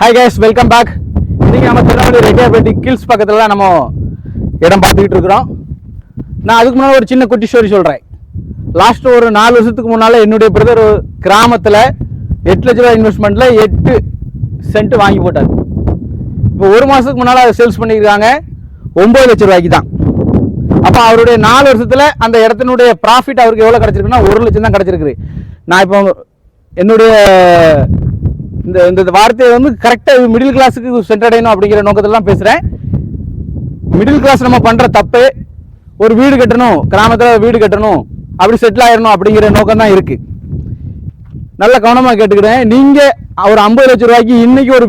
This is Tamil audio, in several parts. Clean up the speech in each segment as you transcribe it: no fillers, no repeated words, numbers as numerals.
Hi guys, welcome back. இன்றைக்கி நம்ம திருநெல்வேலி ரெட்டியார்பேட்டை கில்ஸ் பக்கத்தில் தான் நம்ம இடம் பார்த்துக்கிட்டு இருக்கிறோம். நான் அதுக்கு முன்னால் ஒரு சின்ன குட்டி ஸ்டோரி சொல்கிறேன். லாஸ்ட்டு ஒரு 4 வருஷத்துக்கு முன்னால் என்னுடைய பிரதர் கிராமத்தில் 8 லட்ச ரூபா இன்வெஸ்ட்மெண்ட்டில் 8 சென்ட் வாங்கி போட்டார். இப்போ ஒரு மாதத்துக்கு முன்னால் அதை சேல்ஸ் பண்ணியிருக்காங்க 9 லட்ச ரூபாய்க்கு தான். அப்போ அவருடைய 4 வருஷத்தில் அந்த இடத்தினுடைய ப்ராஃபிட் அவருக்கு எவ்வளோ கிடச்சிருக்குன்னா 1 லட்சம் தான் கிடச்சிருக்கு. நான் இப்போ என்னுடைய இந்த வார்த்தையை வந்து கரெக்டாக மிடில் கிளாஸுக்கு சென்றடையணும் அப்படிங்கிற நோக்கத்தில் தான் பேசுகிறேன். மிடில் கிளாஸ் நம்ம பண்ணுற தப்பு, ஒரு வீடு கட்டணும், கிராமத்தில் வீடு கட்டணும், அப்படி செட்டில் ஆயிடணும் அப்படிங்கிற நோக்கம் தான் இருக்குது. நல்ல கவனமாக கேட்டுக்கிறேன். நீங்கள் ஒரு 50 லட்ச ரூபாய்க்கு இன்றைக்கி ஒரு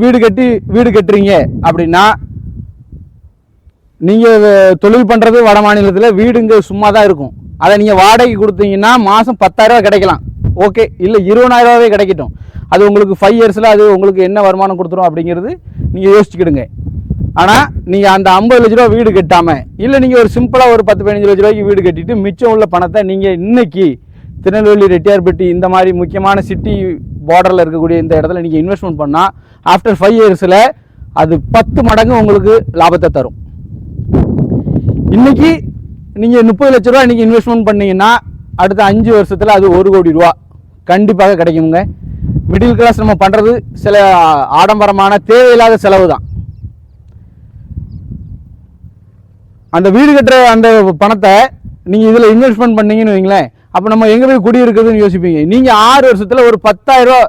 வீடு கட்டுறீங்க அப்படின்னா, நீங்கள் தொழில் பண்ணுறது வட மாநிலத்தில், வீடு இங்கே சும்மா தான் இருக்கும். அதை நீங்கள் வாடகைக்கு கொடுத்தீங்கன்னா மாதம் 10,000 ரூபா கிடைக்கலாம். ஓகே, இல்லை 20,000 ரூபாவே கிடைக்கட்டும். அது உங்களுக்கு 5 இயர்ஸில் அது உங்களுக்கு என்ன வருமானம் கொடுத்துரும் அப்படிங்கிறது நீங்கள் யோசிச்சுக்கிடுங்க. ஆனால் நீங்கள் அந்த 50 லட்ச ரூபா வீடு கட்டாமல், இல்லை நீங்கள் ஒரு சிம்பிளாக ஒரு 10-15 லட்ச ரூபாய்க்கு வீடு கட்டிட்டு மிச்சம் உள்ள பணத்தை நீங்கள் இன்னைக்கு திருநெல்வேலி ரெட்டியார்பேட்டை இந்த மாதிரி முக்கியமான சிட்டி பார்டரில் இருக்கக்கூடிய இந்த இடத்துல நீங்கள் இன்வெஸ்ட்மெண்ட் பண்ணால் ஆஃப்டர் 5 இயர்ஸில் அது 10 மடங்கு உங்களுக்கு லாபத்தை தரும். இன்றைக்கி நீங்கள் 30 லட்ச ரூபா இன்றைக்கி இன்வெஸ்ட்மெண்ட் பண்ணிங்கன்னா அடுத்த 5 வருஷத்தில் அது 1 கோடி ரூபா கண்டிப்பாக கிடைக்குங்க. மிடில் கிளாஸ் நம்ம பண்ணுறது சில ஆடம்பரமான தேவையில்லாத செலவு தான். அந்த வீடு கட்டுற அந்த பணத்தை நீங்கள் இதில் இன்வெஸ்ட்மெண்ட் பண்ணீங்கன்னு வைங்களேன், அப்போ நம்ம எங்கே போய் குடியிருக்குதுன்னு யோசிப்பீங்க. நீங்கள் 6 வருஷத்தில் ஒரு 10,000 ரூபா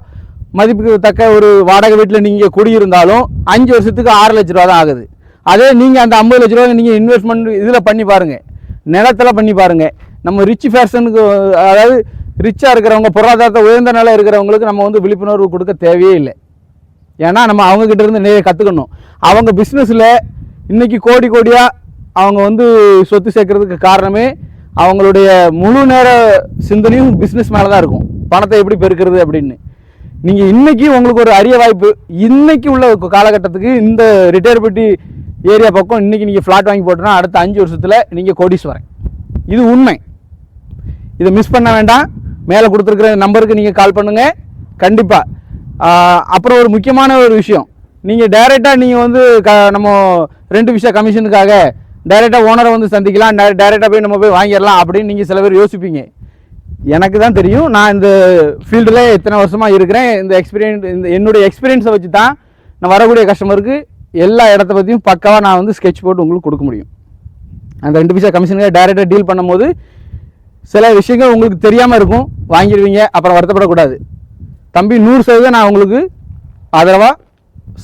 மதிப்புக்கு தக்க ஒரு வாடகை வீட்டில் நீங்கள் குடியிருந்தாலும் 5 வருஷத்துக்கு 6 லட்ச ரூபா தான் ஆகுது. அதே நீங்கள் அந்த 50 லட்ச ரூபா நீங்கள் இன்வெஸ்ட்மெண்ட் இதில் பண்ணி பாருங்கள், நிலத்தில் பண்ணி பாருங்கள். நம்ம ரிச் ஃபேஷனுக்கு, அதாவது ரிச்சாக இருக்கிறவங்க, பொருளாதாரத்தை உயர்ந்த நிலை இருக்கிறவங்களுக்கு நம்ம வந்து விழிப்புணர்வு கொடுக்க தேவையே இல்லை. ஏன்னா நம்ம அவங்கக்கிட்ட இருந்து நிறைய கற்றுக்கணும். அவங்க பிஸ்னஸில் இன்றைக்கி கோடியாக அவங்க வந்து சொத்து சேர்க்கறதுக்கு காரணமே அவங்களுடைய முழு நேர சிந்தனையும் பிஸ்னஸ் மேலே தான் இருக்கும். பணத்தை எப்படி பெருக்கிறது அப்படின்னு. நீங்கள் இன்றைக்கி உங்களுக்கு ஒரு அரிய வாய்ப்பு. இன்றைக்கி உள்ள காலகட்டத்துக்கு இந்த ரெட்டியார்பேட்டை ஏரியா பக்கம் இன்றைக்கி நீங்கள் ஃப்ளாட் வாங்கி போட்டோன்னா அடுத்த 5 வருஷத்தில் நீங்கள் கோடீஸ்வரன். இது உண்மை. இதை மிஸ் பண்ண வேண்டாம். மேலே கொடுத்துருக்குற நம்பருக்கு நீங்கள் கால் பண்ணுங்கள் கண்டிப்பாக. அப்புறம் ஒரு முக்கியமான ஒரு விஷயம், நீங்கள் டைரெக்டாக நீங்கள் வந்து நம்ம 2 விஷயம் கமிஷனுக்காக டைரெக்டாக ஓனரை வந்து சந்திக்கலாம், டைரெக்டாக போய் நம்ம போய் வாங்கிடலாம் அப்படின்னு நீங்கள் சில பேர் யோசிப்பீங்க. எனக்கு தான் தெரியும், நான் இந்த ஃபீல்டில் எத்தனை வருஷமாக இருக்கிறேன். என்னுடைய எக்ஸ்பீரியன்ஸை வச்சு தான் நான் வரக்கூடிய கஸ்டமருக்கு எல்லா இடத்த பற்றியும் பக்காவாக நான் வந்து ஸ்கெட்ச் போட்டு உங்களுக்கு கொடுக்க முடியும். அந்த 2 பைசா கமிஷனுக்காக டைரெக்டாக டீல் பண்ணும்போது சில விஷயங்கள் உங்களுக்கு தெரியாமல் இருக்கும், வாங்கிடுவீங்க, அப்புறம் வருத்தப்படக்கூடாது. தம்பி 100% நான் உங்களுக்கு ஆதரவாக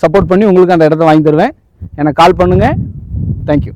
சப்போர்ட் பண்ணி உங்களுக்கு அந்த இடத்த வாங்கி தருவேன். எனக்கு கால் பண்ணுங்கள். தேங்க்யூ.